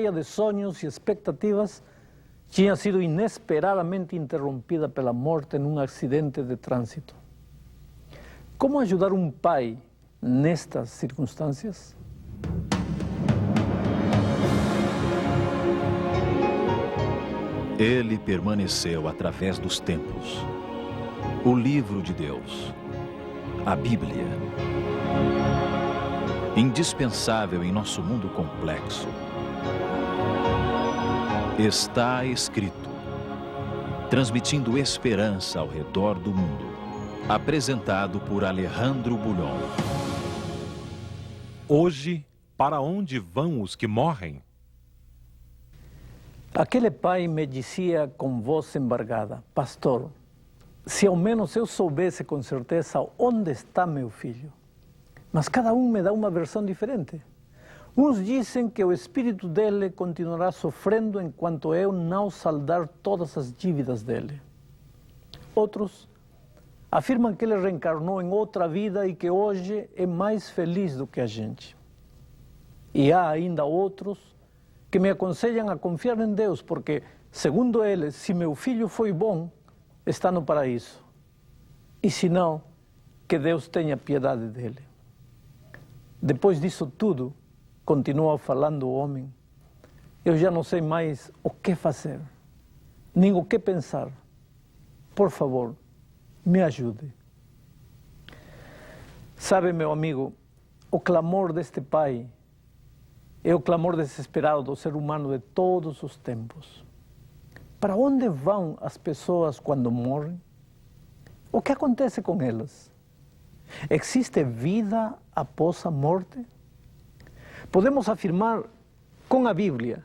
de sonhos e expectativas tinha sido inesperadamente interrompida pela morte em um acidente de trânsito. Como ajudar um pai nestas circunstâncias? Ele permaneceu através dos tempos. O livro de Deus, a Bíblia. Indispensável em nosso mundo complexo. Está escrito, transmitindo esperança ao redor do mundo. Apresentado por Alejandro Bulhon. Hoje, para onde vão os que morrem? Aquele pai me dizia com voz embargada: pastor, se ao menos eu soubesse com certeza onde está meu filho. Mas cada um me dá uma versão diferente. Uns dizem que o espírito dele continuará sofrendo enquanto eu não saldar todas as dívidas dele. Outros afirmam que ele reencarnou em outra vida e que hoje é mais feliz do que a gente. E há ainda outros que me aconselham a confiar em Deus, porque, segundo eles, se meu filho foi bom, está no paraíso. E se não, que Deus tenha piedade dele. Depois disso tudo, continua falando o homem, eu já não sei mais o que fazer, nem o que pensar. Por favor, me ajude. Sabe, meu amigo, o clamor deste pai é o clamor desesperado do ser humano de todos os tempos. Para onde vão as pessoas quando morrem? O que acontece com elas? Existe vida após a morte? Podemos afirmar com a Bíblia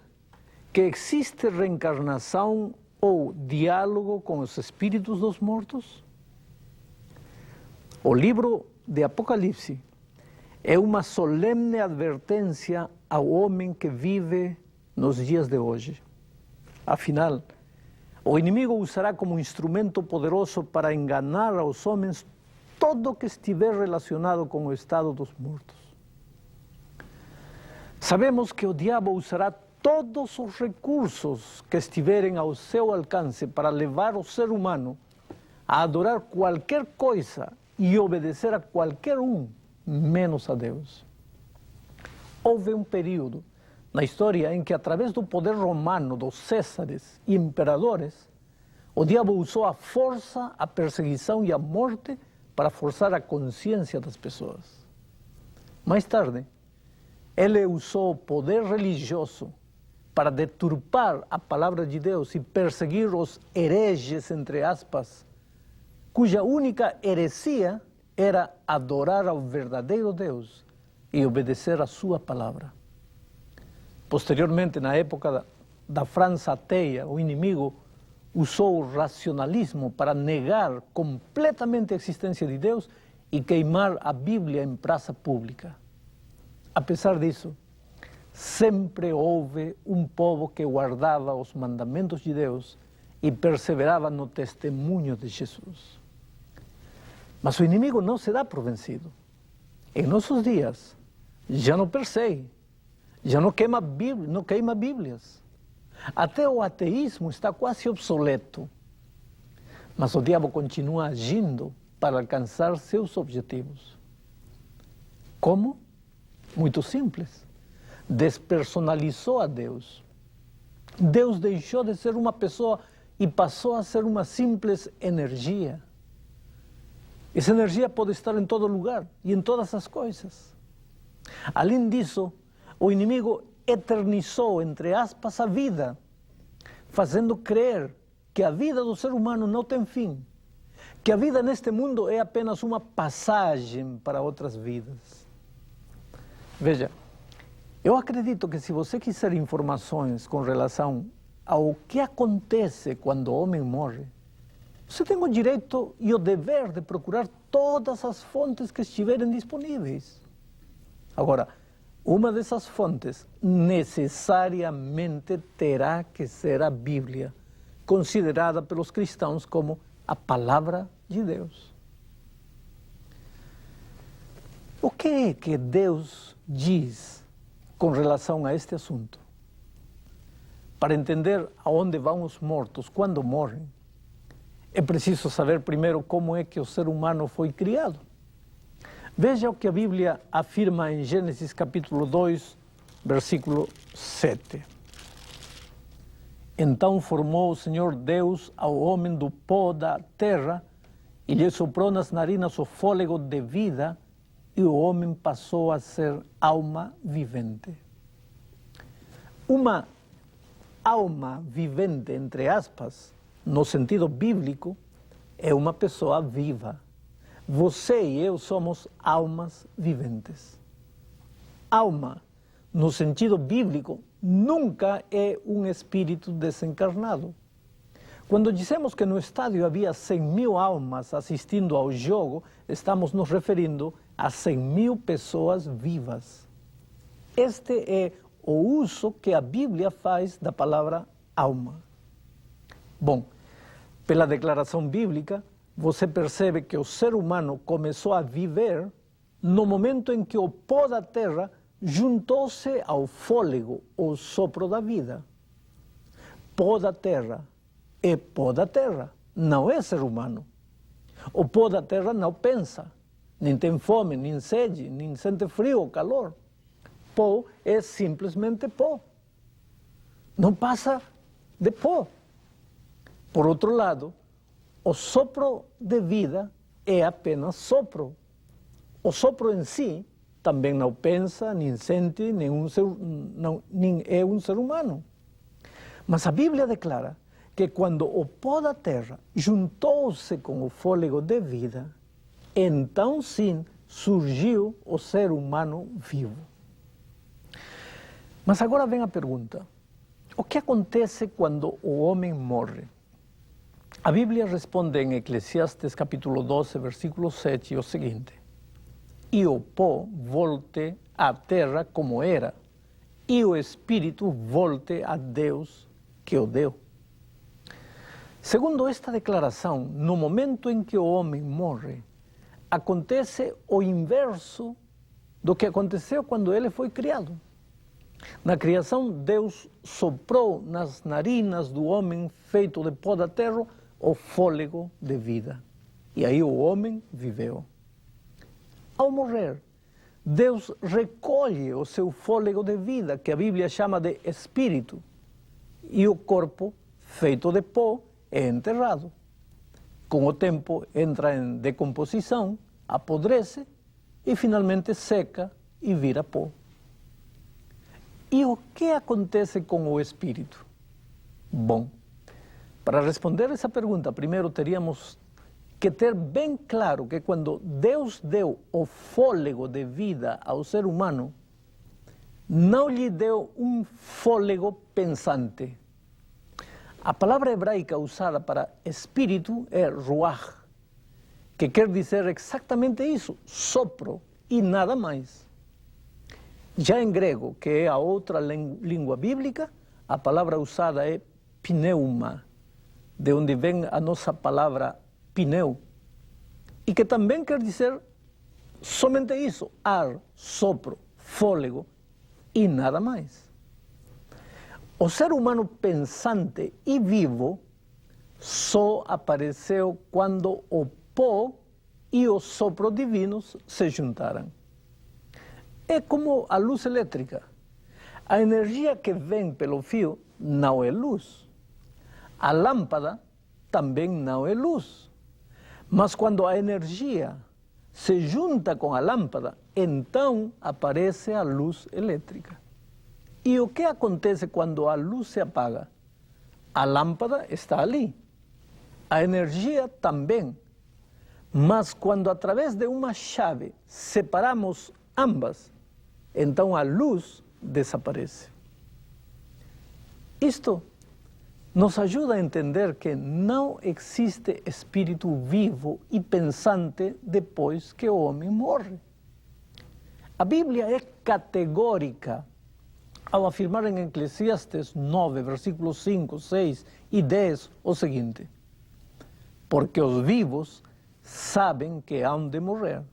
que existe reencarnação ou diálogo com os espíritos dos mortos? O livro de Apocalipse é uma solene advertência ao homem que vive nos dias de hoje. Afinal, o inimigo usará como instrumento poderoso para enganar aos homens todo o que estiver relacionado com o estado dos mortos. Sabemos que o diabo usará todos os recursos que estiverem ao seu alcance para levar o ser humano a adorar qualquer coisa e obedecer a qualquer um, menos a Deus. Houve um período na história em que, através do poder romano dos césares e imperadores, o diabo usou a força, a perseguição e a morte para forçar a consciência das pessoas. Mais tarde, ele usou o poder religioso para deturpar a palavra de Deus e perseguir os hereges, entre aspas, cuja única heresia era adorar ao verdadeiro Deus e obedecer a sua palavra. Posteriormente, na época da França ateia, o inimigo usou o racionalismo para negar completamente a existência de Deus e queimar a Bíblia em praça pública. Apesar disso, sempre houve um povo que guardava os mandamentos de Deus e perseverava no testemunho de Jesus. Mas o inimigo não se dá por vencido. Em nossos dias, já não persegue, já não queima Bíblias. Até o ateísmo está quase obsoleto. Mas o diabo continua agindo para alcançar seus objetivos. Como? Muito simples. Despersonalizou a Deus. Deus deixou de ser uma pessoa e passou a ser uma simples energia. Essa energia pode estar em todo lugar e em todas as coisas. Além disso, o inimigo eternizou, entre aspas, a vida, fazendo crer que a vida do ser humano não tem fim, que a vida neste mundo é apenas uma passagem para outras vidas. Veja, eu acredito que se você quiser informações com relação ao que acontece quando o homem morre, você tem o direito e o dever de procurar todas as fontes que estiverem disponíveis. Agora, uma dessas fontes necessariamente terá que ser a Bíblia, considerada pelos cristãos como a palavra de Deus. O que é que Deus diz com relação a este assunto? para entender aonde vão os mortos quando morrem, é preciso saber primeiro como é que o ser humano foi criado. Veja o que a Bíblia afirma em Gênesis capítulo 2, versículo 7. Então formou o Senhor Deus ao homem do pó da terra e lhe soprou nas narinas o fôlego de vida, e o homem passou a ser alma vivente. Uma alma vivente, entre aspas, no sentido bíblico, é uma pessoa viva. Você e eu somos almas viventes. Alma, no sentido bíblico, nunca é um espírito desencarnado. Quando dizemos que no estádio havia 100.000 almas assistindo ao jogo, estamos nos referindo a 100.000 pessoas vivas. Este é o uso que a Bíblia faz da palavra alma. Bom, pela declaração bíblica, você percebe que o ser humano começou a viver no momento em que o pó da terra juntou-se ao fôlego, o sopro da vida. Pó da terra é pó da terra, não é ser humano. O pó da terra não pensa, nem tem fome, nem sede, nem sente frio ou calor. Pó é simplesmente pó. Não passa de pó. Por outro lado, o sopro de vida é apenas sopro. O sopro em si também não pensa, nem sente, nem é um ser humano. Mas a Bíblia declara que quando o pó da terra juntou-se com o fôlego de vida, então sim surgiu o ser humano vivo. Mas agora vem a pergunta: o que acontece quando o homem morre? A Bíblia responde em Eclesiastes capítulo 12, versículo 7, o seguinte: e o pó volte à terra como era, e o espírito volte a Deus que o deu. Segundo esta declaração, no momento em que o homem morre, acontece o inverso do que aconteceu quando ele foi criado. Na criação, Deus soprou nas narinas do homem feito de pó da terra o fôlego de vida. E aí o homem viveu. Ao morrer, Deus recolhe o seu fôlego de vida, que a Bíblia chama de espírito, e o corpo, feito de pó, é enterrado. Com o tempo entra em decomposição, apodrece e finalmente seca e vira pó. E o que acontece com o espírito? Bom, para responder essa pergunta, primeiro teríamos que ter bem claro que quando Deus deu o fôlego de vida ao ser humano, não lhe deu um fôlego pensante. A palavra hebraica usada para espírito é ruach, que quer dizer exatamente isso, sopro e nada mais. Já em grego, que é a outra língua bíblica, a palavra usada é pneuma, de onde vem a nossa palavra pneu, e que também quer dizer somente isso, ar, sopro, fôlego e nada mais. O ser humano pensante e vivo só apareceu quando o pó e o sopro divinos se juntaram. É como a luz elétrica. A energia que vem pelo fio não é luz. A lâmpada também não é luz. Mas quando a energia se junta com a lâmpada, então aparece a luz elétrica. E o que acontece quando a luz se apaga? A lâmpada está ali. A energia também. Mas quando através de uma chave separamos ambas, então a luz desaparece. Isto nos ajuda a entender que não existe espírito vivo e pensante depois que o homem morre. A Bíblia é categórica ao afirmar em Eclesiastes 9, versículos 5, 6 e 10 o seguinte: porque os vivos sabem que hão de morrer,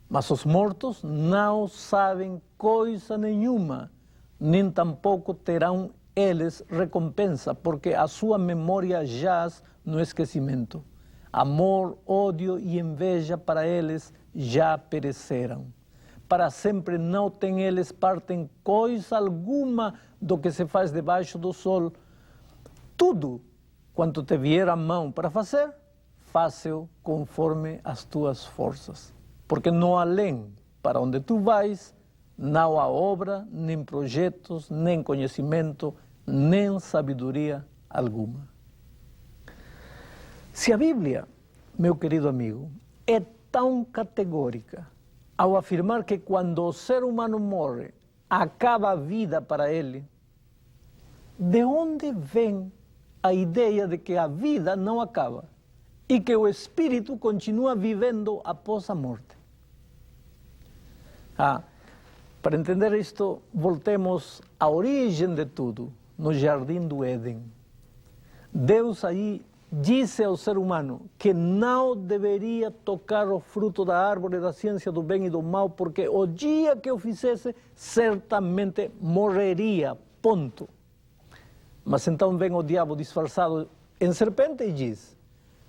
mas os mortos não sabem coisa nenhuma, nem tampouco terão eles recompensa, porque a sua memória jaz no esquecimento. Amor, ódio e inveja para eles já pereceram. Para sempre não tem eles parte em coisa alguma do que se faz debaixo do sol. Tudo quanto te vier à mão para fazer, faça-o conforme as tuas forças. Porque no além para onde tu vais, não há obra, nem projetos, nem conhecimento, nem sabedoria alguma. Se a Bíblia, meu querido amigo, é tão categórica ao afirmar que quando o ser humano morre, acaba a vida para ele, de onde vem a ideia de que a vida não acaba e que o espírito continua vivendo após a morte? Para entender isto, voltemos à origem de tudo, no jardim do Éden. Deus aí disse ao ser humano que não deveria tocar o fruto da árvore da ciência do bem e do mal, porque o dia que o fizesse, certamente morreria, ponto. Mas então vem o diabo disfarçado em serpente e diz: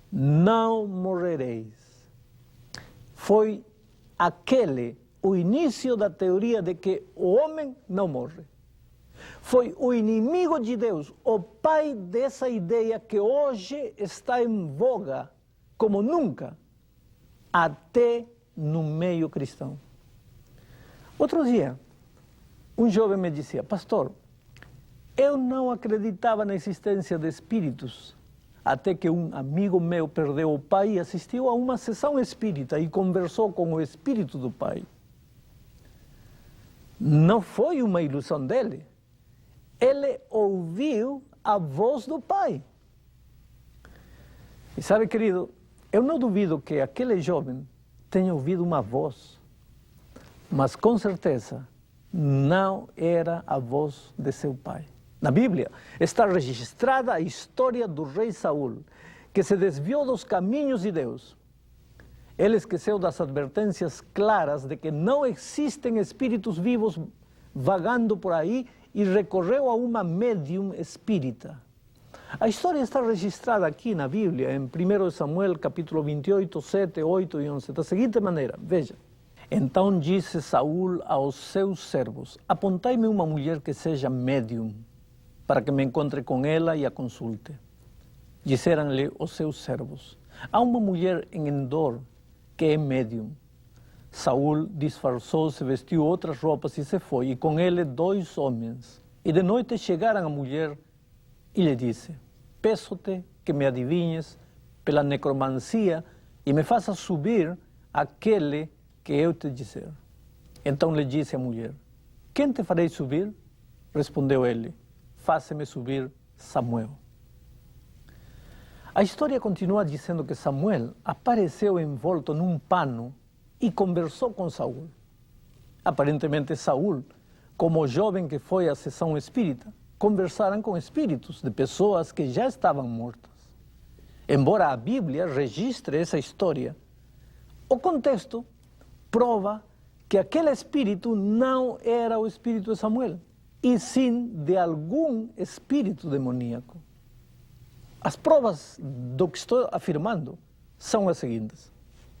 não morrereis. Foi aquele o início da teoria de que o homem não morre. Foi o inimigo de Deus, o pai dessa ideia que hoje está em voga como nunca, até no meio cristão. Outro dia, um jovem me dizia: pastor, eu não acreditava na existência de espíritos, até que um amigo meu perdeu o pai e assistiu a uma sessão espírita e conversou com o espírito do pai. Não foi uma ilusão dele. Ele ouviu a voz do pai. E sabe, querido, eu não duvido que aquele jovem tenha ouvido uma voz, mas com certeza não era a voz de seu pai. Na Bíblia está registrada a história do rei Saul, que se desviou dos caminhos de Deus. Ele esqueceu das advertências claras de que não existem espíritos vivos vagando por aí e recorreu a uma médium espírita. A história está registrada aqui na Bíblia, em 1 Samuel, capítulo 28, 7, 8 e 11, da seguinte maneira, veja. Então disse Saul aos seus servos: apontai-me uma mulher que seja médium, para que me encontre com ela e a consulte. Disseram-lhe os seus servos: há uma mulher em Endor que é médium. Saul disfarçou-se, vestiu outras roupas e se foi, e com ele 2 homens. E de noite chegaram a mulher e lhe disse: peço-te que me adivinhes pela necromancia e me faças subir aquele que eu te disser. Então lhe disse a mulher: quem te farei subir? Respondeu ele: faça-me subir Samuel. A história continua dizendo que Samuel apareceu envolto num pano e conversou com Saul. Aparentemente Saul, como jovem que foi à sessão espírita, conversaram com espíritos de pessoas que já estavam mortas. Embora a Bíblia registre essa história, o contexto prova que aquele espírito não era o espírito de Samuel, e sim de algum espírito demoníaco. As provas do que estou afirmando são as seguintes.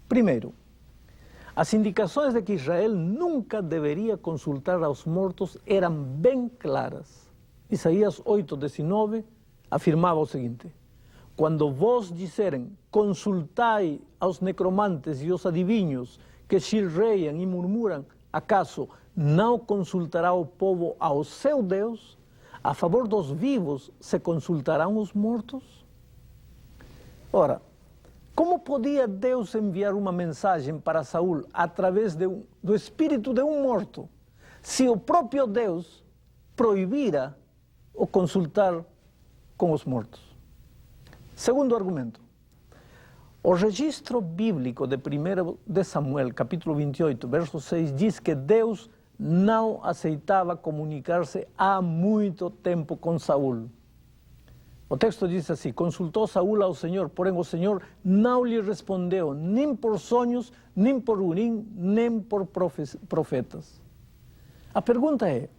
Primeiro, as indicações de que Israel nunca deveria consultar aos mortos eram bem claras. Isaías 8:19 afirmava o seguinte: quando vos disserem, consultai aos necromantes e aos adivinhos que chilreiam e murmuram, acaso não consultará o povo ao seu Deus? A favor dos vivos se consultarão os mortos? Ora, como podia Deus enviar uma mensagem para Saul através do espírito de um morto, se o próprio Deus proibira o consultar com os mortos? Segundo argumento, o registro bíblico de 1 de Samuel, capítulo 28, verso 6, diz que Deus não aceitava comunicar-se há muito tempo com Saul. O texto diz assim: consultou Saul ao Senhor, porém o Senhor não lhe respondeu, nem por sonhos, nem por urim, nem por profetas. A pergunta é: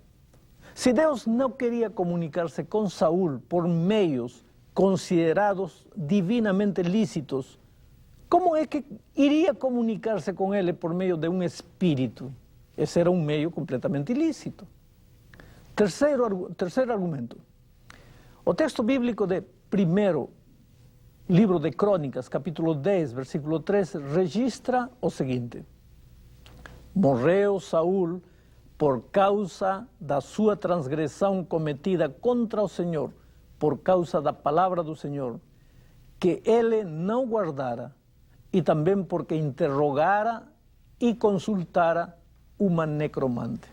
Se Deus não queria comunicar-se com Saul por meios considerados divinamente lícitos, como é que iria comunicar-se com ele por meio de um espírito? Esse era um meio completamente ilícito. Terceiro argumento. O texto bíblico de 1º livro de Crônicas, capítulo 10, versículo 3, registra o seguinte: morreu Saul por causa da sua transgressão cometida contra o Senhor, por causa da palavra do Senhor, que ele não guardara, e também porque interrogara e consultara uma necromante.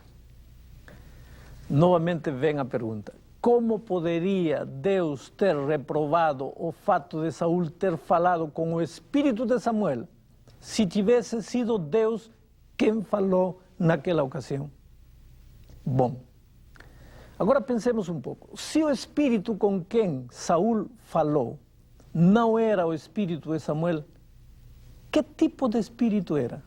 Novamente vem a pergunta: como poderia Deus ter reprovado o fato de Saul ter falado com o espírito de Samuel, se tivesse sido Deus quem falou naquela ocasião? Bom, agora pensemos um pouco. Se o espírito com quem Saul falou não era o espírito de Samuel, que tipo de espírito era?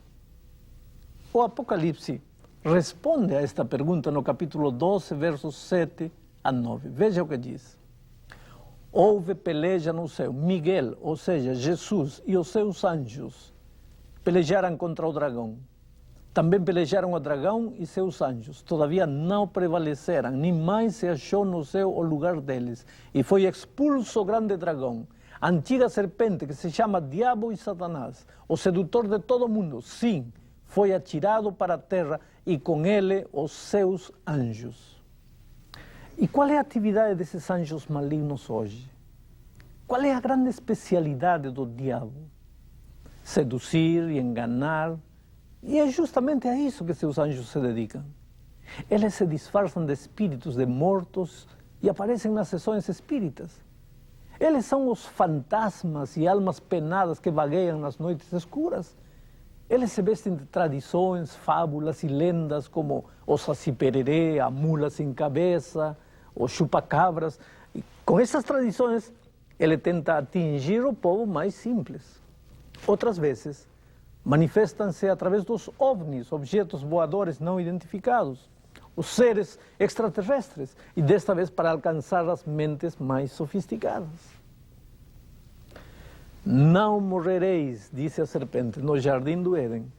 O Apocalipse responde a esta pergunta no capítulo 12, versos 7 a 9. Veja o que diz. Houve peleja no céu. Miguel, ou seja, Jesus e os seus anjos, pelejaram contra o dragão. Também pelejaram o dragão e seus anjos. Todavia não prevaleceram, nem mais se achou no céu o lugar deles. E foi expulso o grande dragão, a antiga serpente que se chama Diabo e Satanás, o sedutor de todo mundo. Sim, foi atirado para a terra e com ele os seus anjos. E qual é a atividade desses anjos malignos hoje? Qual é a grande especialidade do diabo? Seduzir e enganar. E é justamente a isso que seus anjos se dedicam. Eles se disfarçam de espíritos de mortos e aparecem nas sessões espíritas. Eles são os fantasmas e almas penadas que vagueiam nas noites escuras. Eles se vestem de tradições, fábulas e lendas como o Saci Pererê, a mula sem cabeça, o chupacabras. E com essas tradições, ele tenta atingir o povo mais simples. Outras vezes, manifestam-se através dos OVNIs, objetos voadores não identificados, os seres extraterrestres, e desta vez para alcançar as mentes mais sofisticadas. Não morrereis, disse a serpente, no jardim do Éden.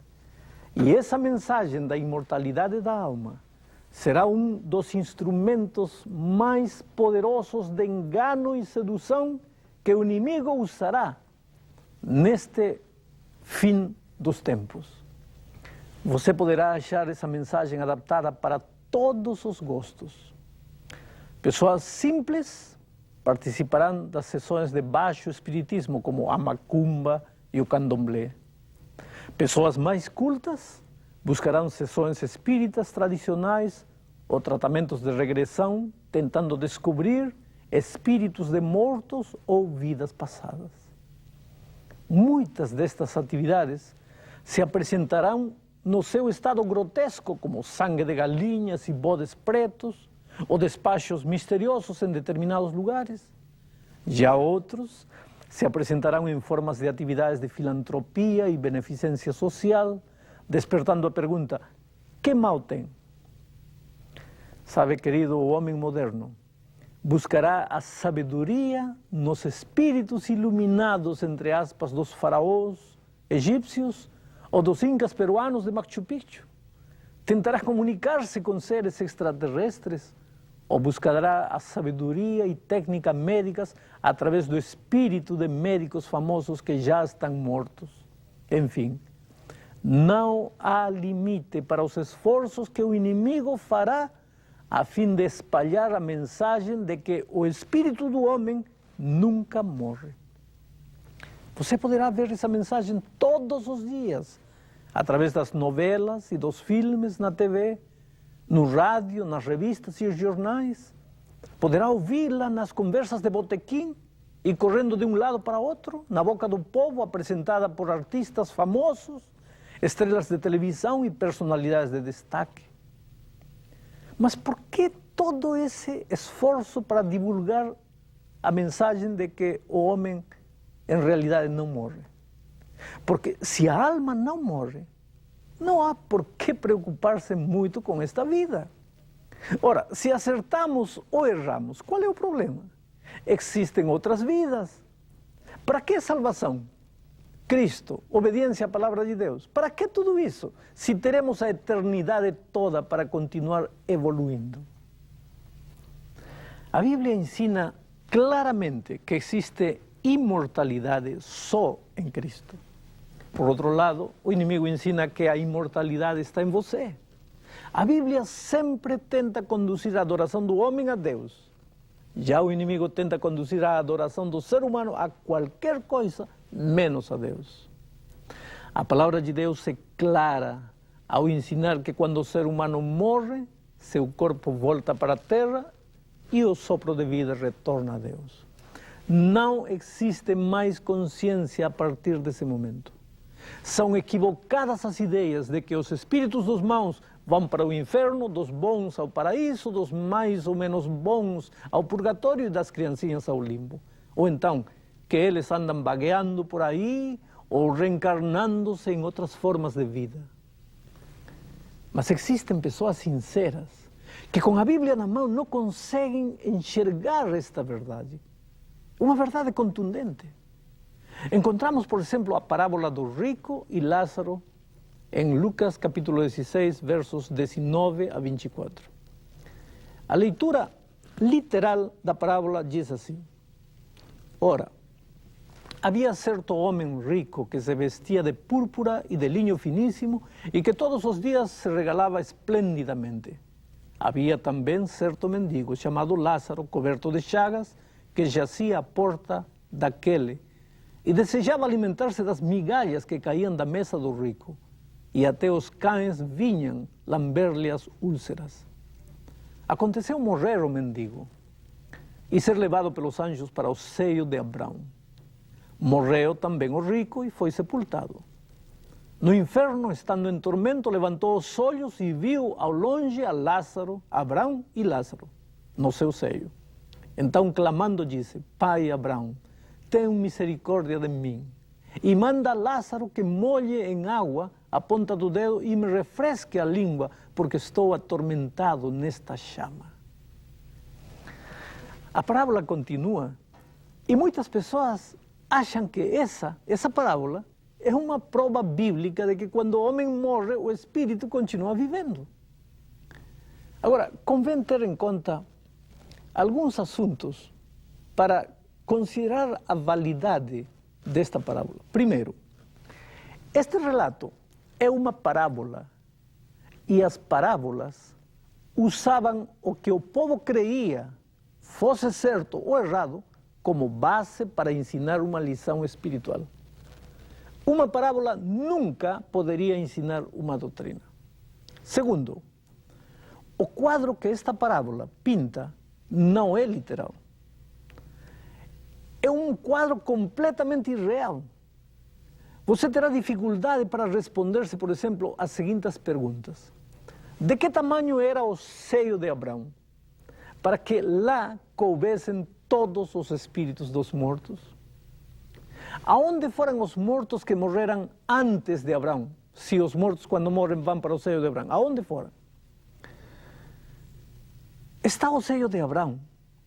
E essa mensagem da imortalidade da alma será um dos instrumentos mais poderosos de engano e sedução que o inimigo usará neste fim dos tempos. Você poderá achar essa mensagem adaptada para todos os gostos. Pessoas simples participarão das sessões de baixo espiritismo, como a macumba e o candomblé. Pessoas mais cultas buscarão sessões espíritas tradicionais ou tratamentos de regressão, tentando descobrir espíritos de mortos ou vidas passadas. Muitas destas atividades se apresentarão no seu estado grotesco, como sangue de galinhas e bodes pretos, ou despachos misteriosos em determinados lugares. Já outros se apresentarão em formas de atividades de filantropia e beneficência social, despertando a pergunta: que mal tem? Sabe, querido, o homem moderno buscará a sabedoria nos espíritos iluminados, entre aspas, dos faraós egípcios ou dos incas peruanos de Machu Picchu. Tentará comunicar-se com seres extraterrestres ou buscará a sabedoria e técnicas médicas através do espírito de médicos famosos que já estão mortos. Enfim, não há limite para os esforços que o inimigo fará a fim de espalhar a mensagem de que o espírito do homem nunca morre. Você poderá ver essa mensagem todos os dias, através das novelas e dos filmes na TV, no rádio, nas revistas e os jornais. Poderá ouvi-la nas conversas de botequim e correndo de um lado para outro, na boca do povo, apresentada por artistas famosos, estrelas de televisão e personalidades de destaque. Mas por que todo esse esforço para divulgar a mensagem de que o homem em realidade não morre? Porque se a alma não morre, não há por que preocupar-se muito com esta vida. Ora, se acertamos ou erramos, qual é o problema? Existem outras vidas. Para que salvação? Cristo, obediência à palavra de Deus. Para que tudo isso, se teremos a eternidade toda para continuar evoluindo? A Bíblia ensina claramente que existe imortalidade só em Cristo. Por outro lado, o inimigo ensina que a imortalidade está em você. A Bíblia sempre tenta conduzir a adoração do homem a Deus. Já o inimigo tenta conduzir a adoração do ser humano a qualquer coisa, menos a Deus. A palavra de Deus é clara ao ensinar que quando o ser humano morre, seu corpo volta para a terra e o sopro de vida retorna a Deus. Não existe mais consciência a partir desse momento. São equivocadas as ideias de que os espíritos dos maus vão para o inferno, dos bons ao paraíso, dos mais ou menos bons ao purgatório e das criancinhas ao limbo. Ou então, que eles andam vagueando por aí ou reencarnando-se em outras formas de vida. Mas existem pessoas sinceras que com a Bíblia na mão não conseguem enxergar esta verdade. Uma verdade contundente. Encontramos, por exemplo, a parábola do rico e Lázaro em Lucas capítulo 16, versos 19 a 24. A leitura literal da parábola diz assim: Ora, havia certo homem rico que se vestia de púrpura e de linho finíssimo e que todos os dias se regalava esplendidamente. Havia também certo mendigo chamado Lázaro, coberto de chagas, que jazia à porta daquele e desejava alimentar-se das migalhas que caíam da mesa do rico, e até os cães vinham lamber-lhe as úlceras. Aconteceu morrer o mendigo e ser levado pelos anjos para o seio de Abraão. Morreu também o rico e foi sepultado. No inferno, estando em tormento, levantou os olhos e viu ao longe a Lázaro, Abraão e Lázaro, no seu seio. Então, clamando, disse: Pai Abraão, tem misericórdia de mim, e manda Lázaro que molhe em água a ponta do dedo e me refresque a língua, porque estou atormentado nesta chama. A parábola continua, e muitas pessoas acham que essa parábola é uma prova bíblica de que quando o homem morre, o espírito continua vivendo. Agora, convém ter em conta alguns assuntos para considerar a validade desta parábola. Primeiro, este relato é uma parábola e as parábolas usavam o que o povo creia, fosse certo ou errado, como base para ensinar uma lição espiritual. Uma parábola nunca poderia ensinar uma doutrina. Segundo, o quadro que esta parábola pinta não é literal. É um quadro completamente irreal. Você terá dificuldade para responder-se, por exemplo, as seguintes perguntas. De que tamanho era o seio de Abraão, para que lá coubessem todos os espíritos dos mortos? Aonde foram os mortos que morreram antes de Abraão? Se os mortos, quando morrem, vão para o seio de Abraão. Aonde foram? Está o seio de Abraão,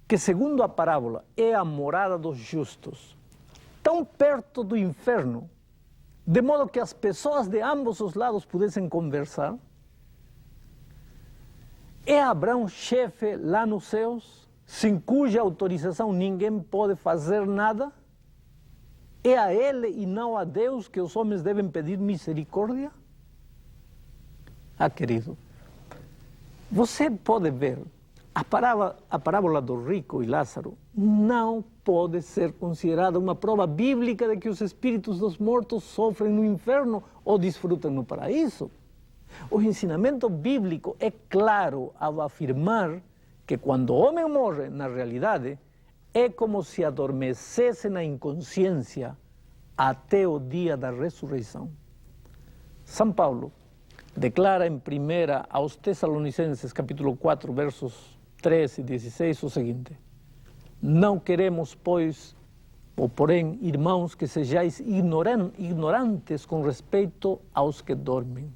que segundo a parábola é a morada dos justos, tão perto do inferno, de modo que as pessoas de ambos os lados pudessem conversar? É Abraão chefe lá nos céus, sem cuja autorização ninguém pode fazer nada? É a ele e não a Deus que os homens devem pedir misericórdia? Ah, querido, você pode ver, a parábola do rico e Lázaro não pode ser considerada uma prova bíblica de que os espíritos dos mortos sofrem no inferno ou desfrutam no paraíso. O ensinamento bíblico é claro ao afirmar que quando o homem morre, na realidade, é como se adormecesse na inconsciência até o dia da ressurreição. São Paulo declara em 1 aos Tessalonicenses, capítulo 4, versos 13 e 16, o seguinte: Não queremos, pois, ou porém, irmãos, que sejais ignorantes com respeito aos que dormem,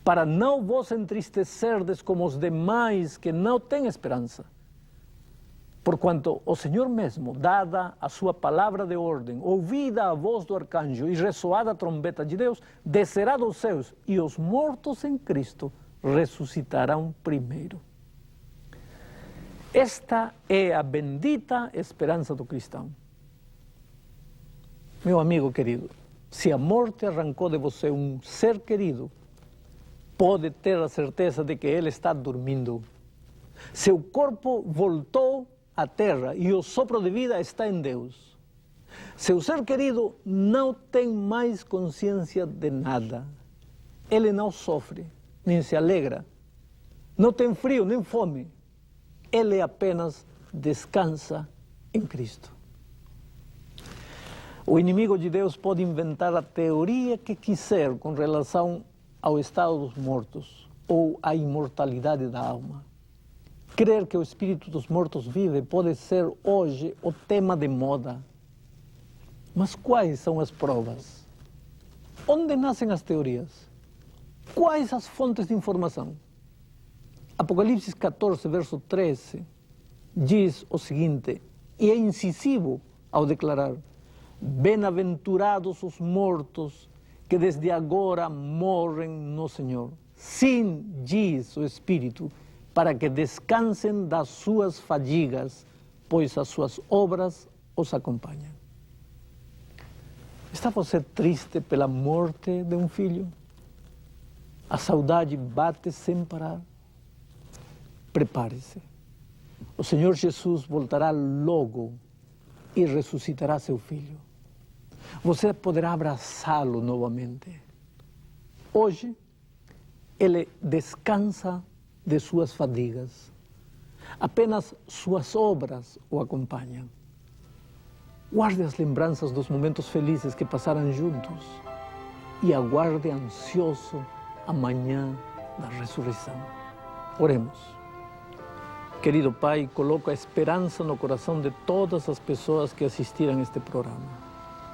para não vos entristecerdes como os demais que não têm esperança. Porquanto o Senhor mesmo, dada a sua palavra de ordem, ouvida a voz do arcanjo e ressoada a trombeta de Deus, descerá dos céus e os mortos em Cristo ressuscitarão primeiro. Esta é a bendita esperança do cristão. Meu amigo querido, se a morte arrancou de você um ser querido, pode ter a certeza de que ele está dormindo. Seu corpo voltou à terra e o sopro de vida está em Deus. Seu ser querido não tem mais consciência de nada. Ele não sofre, nem se alegra. Não tem frio, nem fome. Ele apenas descansa em Cristo. O inimigo de Deus pode inventar a teoria que quiser com relação ao estado dos mortos ou à imortalidade da alma. Crer que o espírito dos mortos vive pode ser hoje o tema de moda. Mas quais são as provas? Onde nascem as teorias? Quais as fontes de informação? Apocalipse 14, verso 13, diz o seguinte, e é incisivo ao declarar: bem-aventurados os mortos que desde agora morrem no Senhor. Sim, diz o Espírito, para que descansem das suas fadigas, pois as suas obras os acompanham. Está você triste pela morte de um filho? A saudade bate sem parar? Prepare-se. O Senhor Jesus voltará logo e ressuscitará seu filho. Você poderá abraçá-lo novamente. Hoje, ele descansa de suas fadigas. Apenas suas obras o acompanham. Guarde as lembranças dos momentos felizes que passaram juntos e aguarde ansioso a manhã da ressurreição. Oremos. Querido Pai, coloco a esperança no coração de todas as pessoas que assistiram a este programa.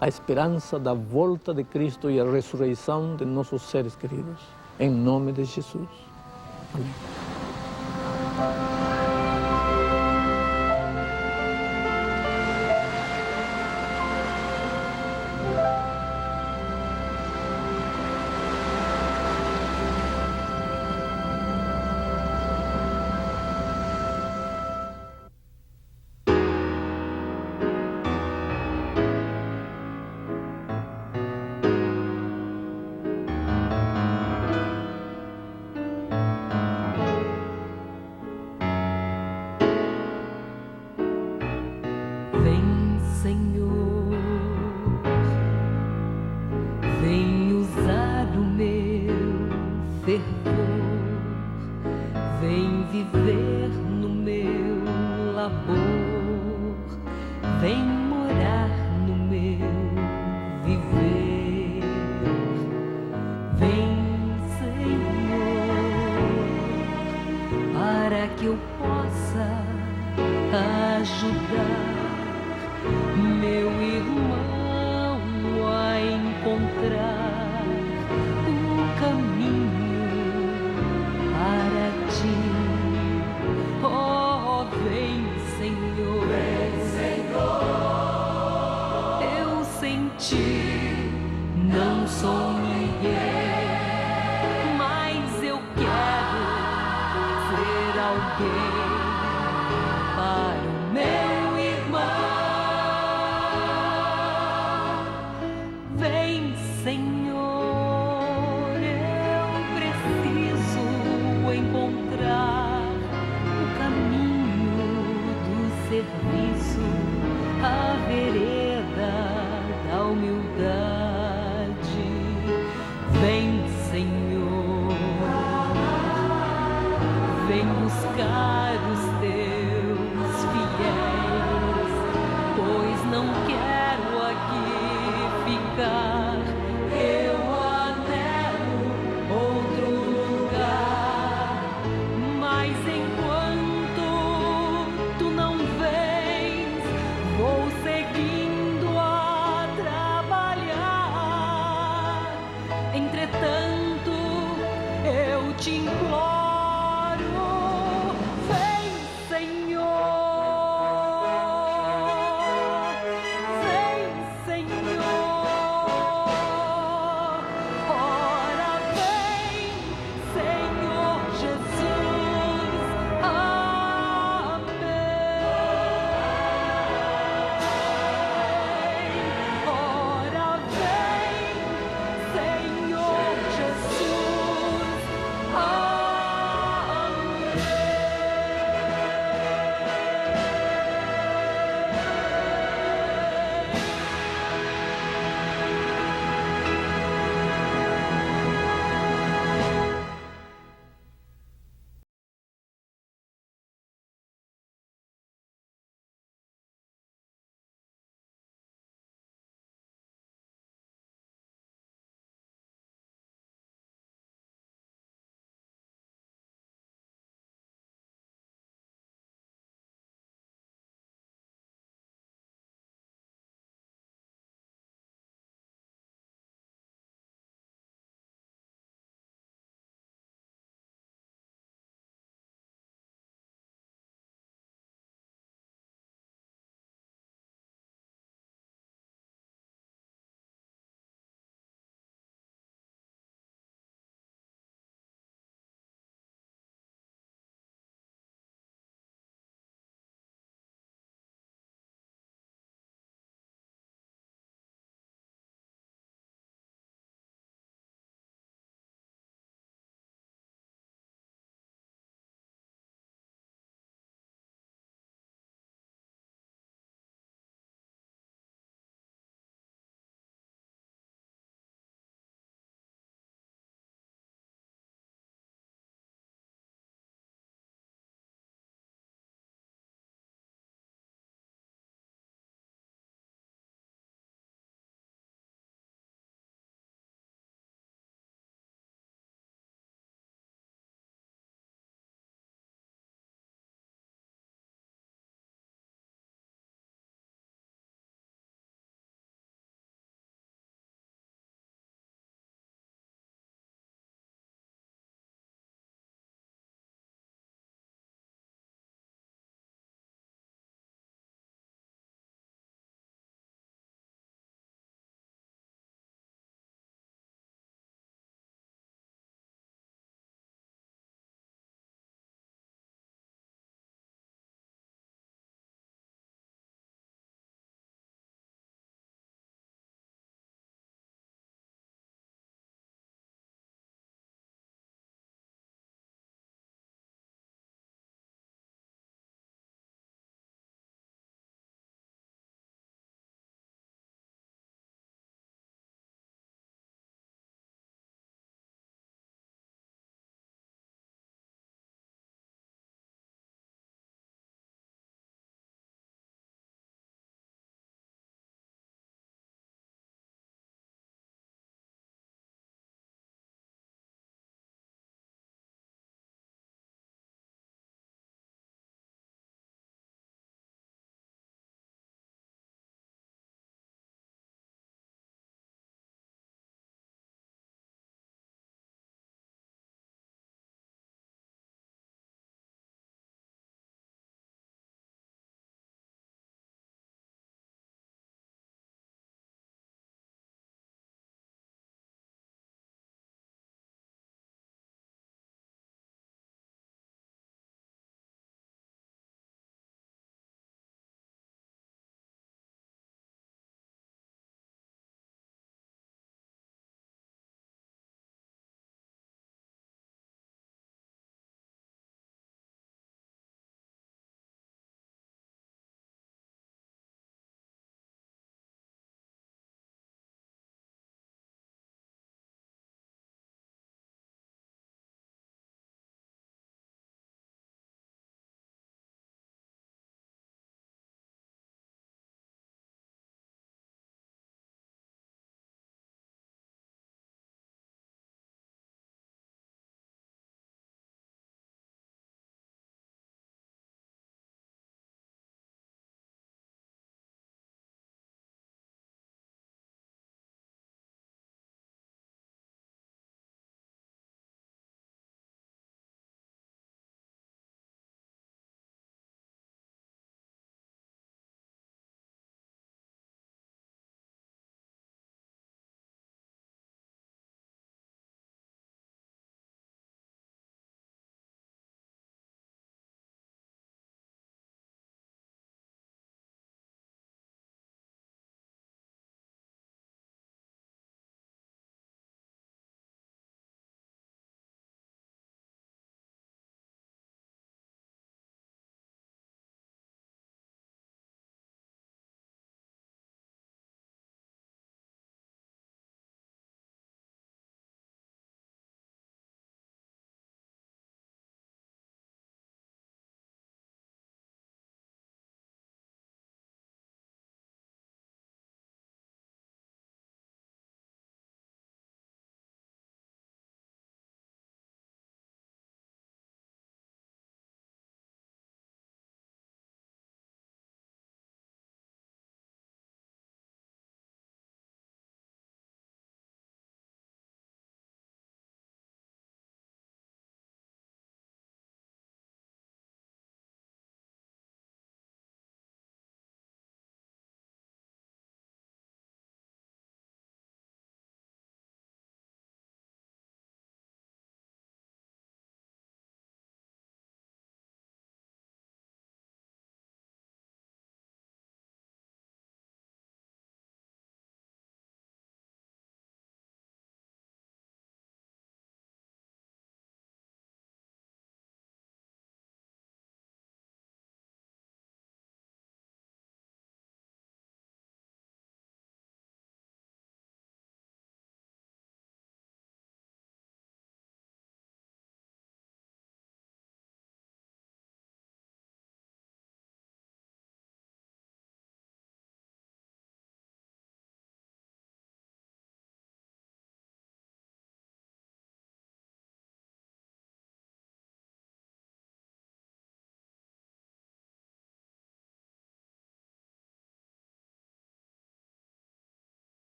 A esperança da volta de Cristo e a ressurreição de nossos seres queridos. Em nome de Jesus. Amém. Vem, Senhor, vem usar o meu fervor, vem viver no meu labor, vem morar no meu viver. Vem, Senhor, para que eu possa ajudar meu irmão a encontrar um caminho para ti. Oh, vem, Senhor, eu sem ti não sou ninguém, mas eu quero ser alguém para o meu irmão. Vem, Senhor, eu preciso encontrar o caminho do serviço, a vereda da humildade.